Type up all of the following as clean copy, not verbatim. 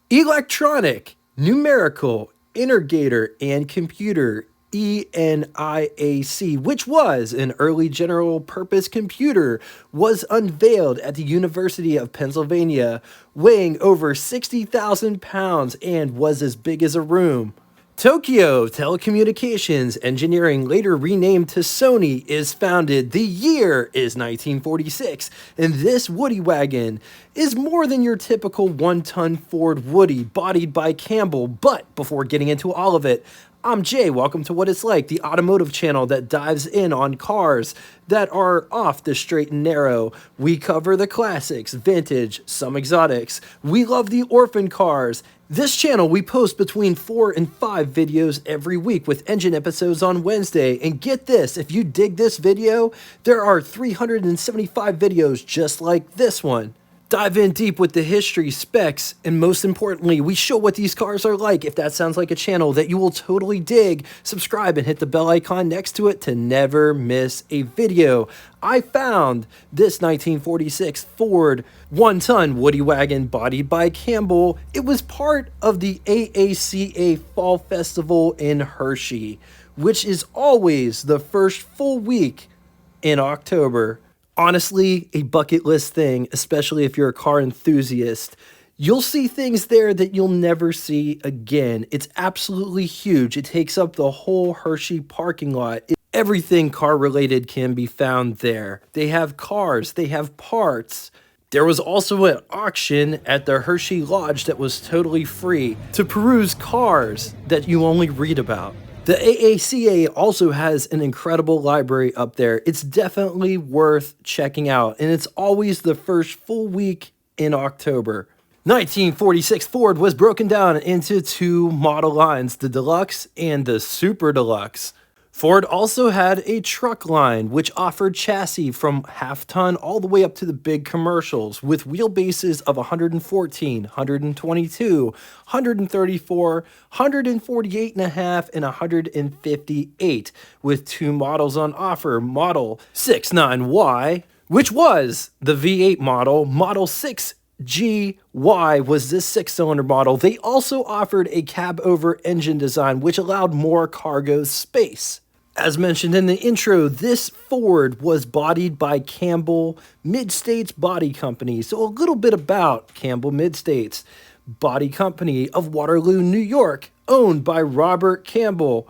Electronic, numerical, integrator, and computer ENIAC, which was an early general purpose computer, was unveiled at the University of Pennsylvania, weighing over 60,000 pounds and was as big as a room. Tokyo Telecommunications Engineering, later renamed to Sony, is founded. The year is 1946, and this Woody wagon is more than your typical one-ton Ford Woody, bodied by Campbell. But before getting into all of it, I'm Jay. Welcome to What It's Like, the automotive channel that dives in on cars that are off the straight and narrow. We cover the classics, vintage, some exotics. We love the orphan cars. This channel, we post between 4 and 5 videos every week with engine episodes on Wednesday. And get this, if you dig this video, there are 375 videos just like this one. Dive in deep with the history, specs, and most importantly, we show what these cars are like. If that sounds like a channel that you will totally dig, subscribe and hit the bell icon next to it to never miss a video. I found this 1946 Ford one-ton Woody wagon bodied by Campbell. It was part of the AACA Fall Festival in Hershey, which is always the first full week in October. Honestly, a bucket list thing, especially if you're a car enthusiast. You'll see things there that you'll never see again. It's absolutely huge. It takes up the whole Hershey parking lot. Everything car related can be found there. They have cars, they have parts. There was also an auction at the Hershey Lodge that was totally free to peruse cars that you only read about. The AACA also has an incredible library up there. It's definitely worth checking out, and it's always the first full week in October. 1946 Ford was broken down into two model lines, the Deluxe and the Super Deluxe. Ford also had a truck line, which offered chassis from half-ton all the way up to the big commercials, with wheelbases of 114, 122, 134, 148 and a half, and 158, with two models on offer. Model 69Y, which was the V8 model. Model 6GY was this 6-cylinder model. They also offered a cab-over engine design, which allowed more cargo space. As mentioned in the intro, this Ford was bodied by Campbell Mid-States Body Company. So a little bit about Campbell Mid-States Body Company of Waterloo, New York, owned by Robert Campbell.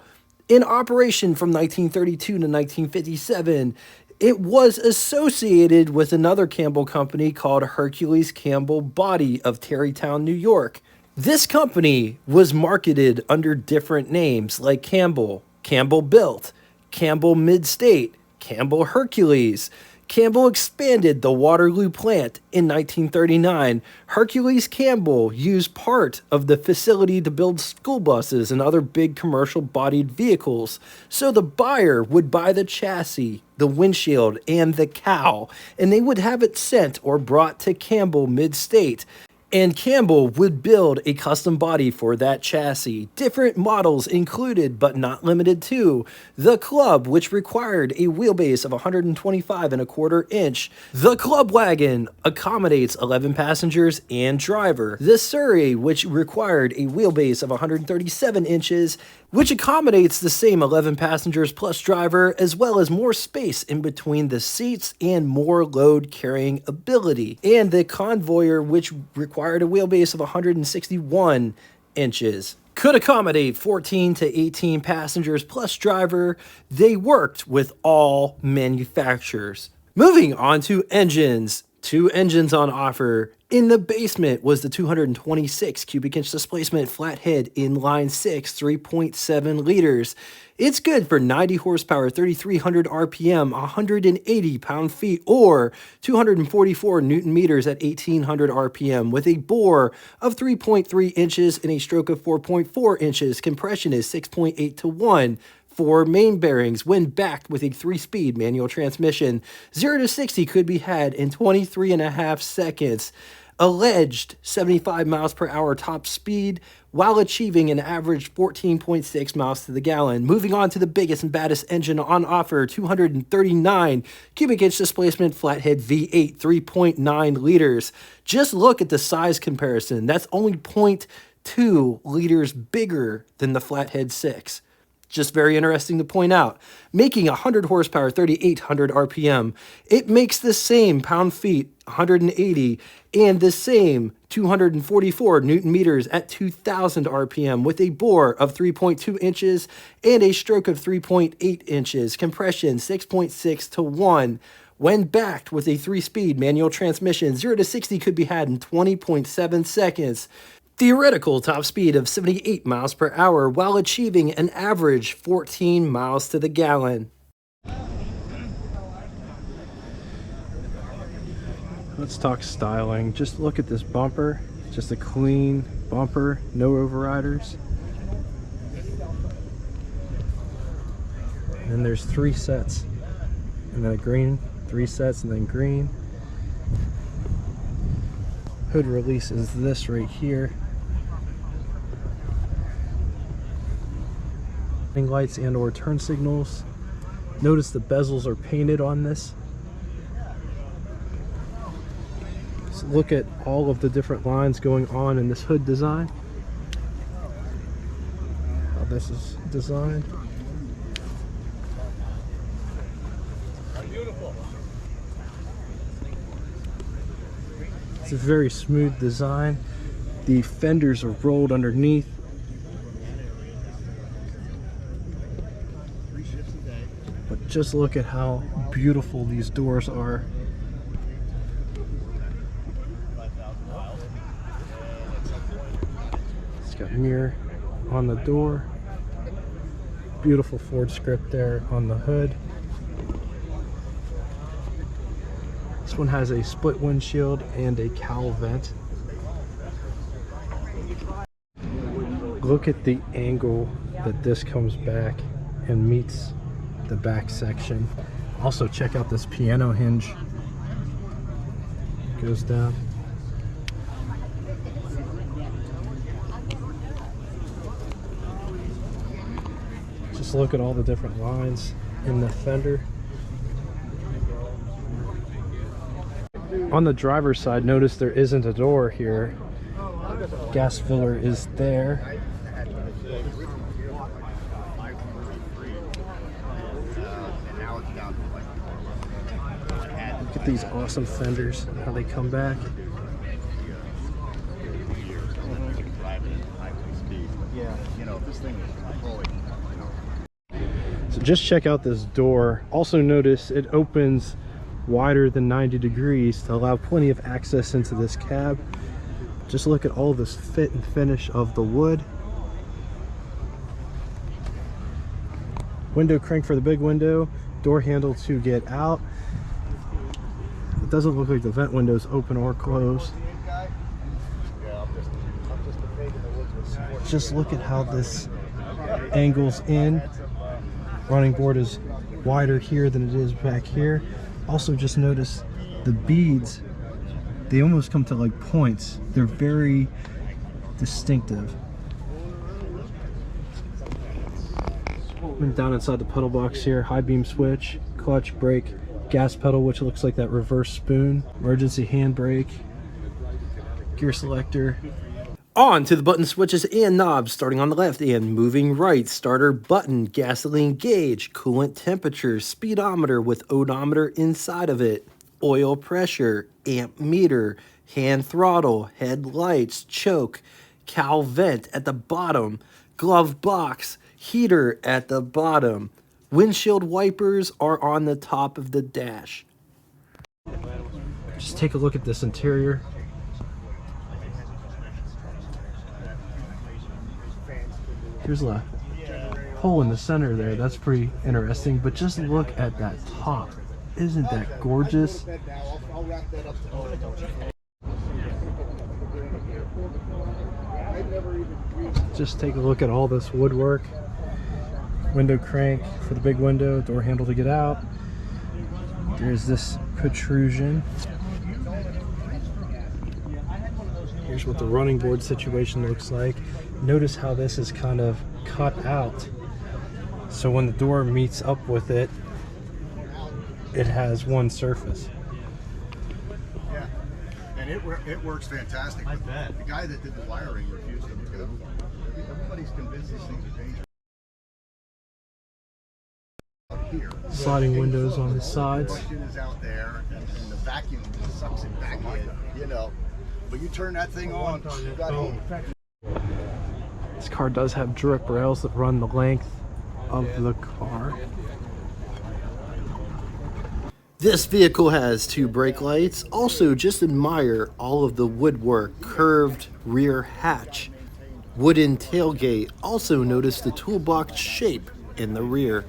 In operation from 1932 to 1957, it was associated with another Campbell company called Hercules Campbell Body of Tarrytown, New York. This company was marketed under different names like Campbell, Campbell Built, Campbell Mid-State, Campbell Hercules. Campbell expanded the Waterloo plant in 1939. Hercules Campbell used part of the facility to build school buses and other big commercial bodied vehicles. So the buyer would buy the chassis, the windshield, and the cowl, and they would have it sent or brought to Campbell Mid-State. And Campbell would build a custom body for that chassis. Different models included, but not limited to, the Club, which required a wheelbase of 125 and a quarter inch. The Club wagon accommodates 11 passengers and driver. The Surrey, which required a wheelbase of 137 inches, which accommodates the same 11 passengers plus driver, as well as more space in between the seats and more load carrying ability. And the Convoyer, which required a wheelbase of 161 inches, could accommodate 14 to 18 passengers plus driver. They worked with all manufacturers. Moving on to engines. Two engines on offer. In the basement was the 226 cubic inch displacement flathead inline 6 3.7 liters. It's good for 90 horsepower, 3,300 RPM, 180 pound-feet, or 244 newton meters at 1,800 RPM, with a bore of 3.3 inches and a stroke of 4.4 inches. Compression is 6.8 to 1. 4 main bearings when backed with a 3-speed manual transmission. 0 to 60 could be had in 23.5 seconds. alleged 75 miles per hour top speed while achieving an average 14.6 miles to the gallon. Moving on to the biggest and baddest engine on offer, 239 cubic inch displacement flathead V8, 3.9 liters. Just look at the size comparison. That's only 0.2 liters bigger than the flathead 6. Just very interesting to point out. Making 100 horsepower, 3,800 RPM. It makes the same pound-feet, 180, and the same 244 Newton meters at 2,000 RPM with a bore of 3.2 inches and a stroke of 3.8 inches. Compression 6.6 to 1. When backed with a 3-speed manual transmission, 0 to 60 could be had in 20.7 seconds. Theoretical top speed of 78 miles per hour while achieving an average 14 miles to the gallon. Let's talk styling. Just look at this bumper. Just a clean bumper, no overriders. And there's 3 sets. And then a green, 3 sets, and then green. Hood release is this right here. Lights and or turn signals. Notice the bezels are painted on this. So look at all of the different lines going on in this hood design. How this is designed. It's a very smooth design. The fenders are rolled underneath. But just look at how beautiful these doors are. It's got mirror on the door. Beautiful Ford script there on the hood. This one has a split windshield and a cowl vent. Look at the angle that this comes back and meets the back section. Also check out this piano hinge. Goes down. Just look at all the different lines in the fender. On the driver's side, notice there isn't a door here. Gas filler is there. Look at these awesome fenders, how they come back. So just check out this door. Also notice it opens wider than 90 degrees to allow plenty of access into this cab. Just look at all this fit and finish of the wood. Window crank for the big window, door handle to get out. It doesn't look like the vent windows open or close. Just look at how this angles in. Running board is wider here than it is back here. Also just notice the beads, they almost come to like points. They're very distinctive. And down inside the pedal box here, high beam switch, clutch, brake, gas pedal, which looks like that reverse spoon, emergency handbrake, gear selector. On to the button switches and knobs, starting on the left and moving right. Starter button, gasoline gauge, coolant temperature, speedometer with odometer inside of it, oil pressure, amp meter, hand throttle, headlights, choke, cowl vent at the bottom, glove box, heater at the bottom. Windshield wipers are on the top of the dash. Just take a look at this interior. Here's a hole in the center there. That's pretty interesting. But just look at that top. Isn't that gorgeous? Just take a look at all this woodwork. Window crank for the big window, door handle to get out. There's this protrusion. Here's what the running board situation looks like. Notice how this is kind of cut out. So when the door meets up with it, it has one surface. Yeah, and it works fantastic. I bet. The guy that did the wiring refused to look at it. Everybody's convinced these things are dangerous. Up here. Sliding windows on the sides. The question is out there, and the vacuum sucks it back in, you know. But you turn that thing on, you got heat. This car does have drip rails that run the length of the car. This vehicle has 2 brake lights. Also, just admire all of the woodwork, curved rear hatch, wooden tailgate. Also notice the toolbox shape in the rear.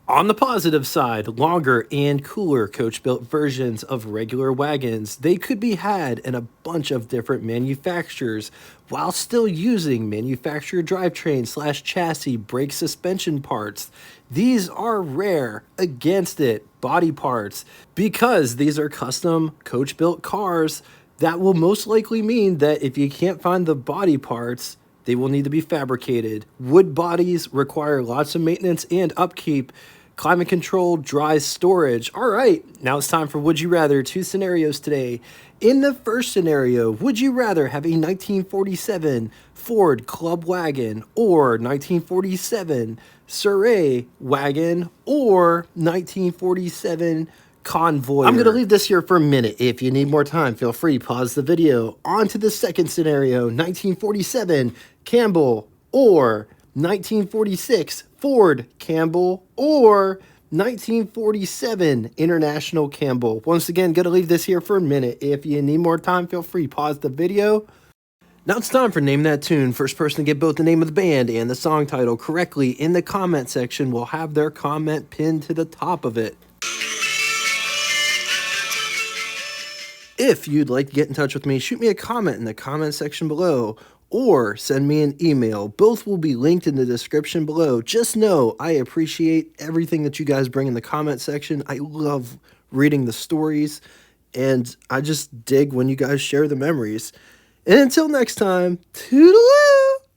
On the positive side, longer and cooler coach-built versions of regular wagons. They could be had in a bunch of different manufacturers while still using manufacturer drivetrain / chassis brake suspension parts. These are rare against it body parts because these are custom coach-built cars. That will most likely mean that if you can't find the body parts, they will need to be fabricated. Wood bodies require lots of maintenance and upkeep. Climate controlled dry storage. All right, now it's time for Would You Rather. 2 scenarios today. In the first scenario, would you rather have a 1947 Ford Club Wagon or 1947 Surrey Wagon or 1947 Convoy? I'm going to leave this here for a minute. If you need more time, feel free, pause the video. On to the second scenario, 1947 Campbell or 1946 Ford Campbell or 1947 International Campbell. Once again, gotta leave this here for a minute. If you need more time, feel free, pause the video. Now it's time for Name That Tune. First person to get both the name of the band and the song title correctly in the comment section will have their comment pinned to the top of it. If you'd like to get in touch with me, shoot me a comment in the comment section below or send me an email. Both will be linked in the description below. Just know I appreciate everything that you guys bring in the comment section. I love reading the stories, and I just dig when you guys share the memories. And until next time, toodaloo!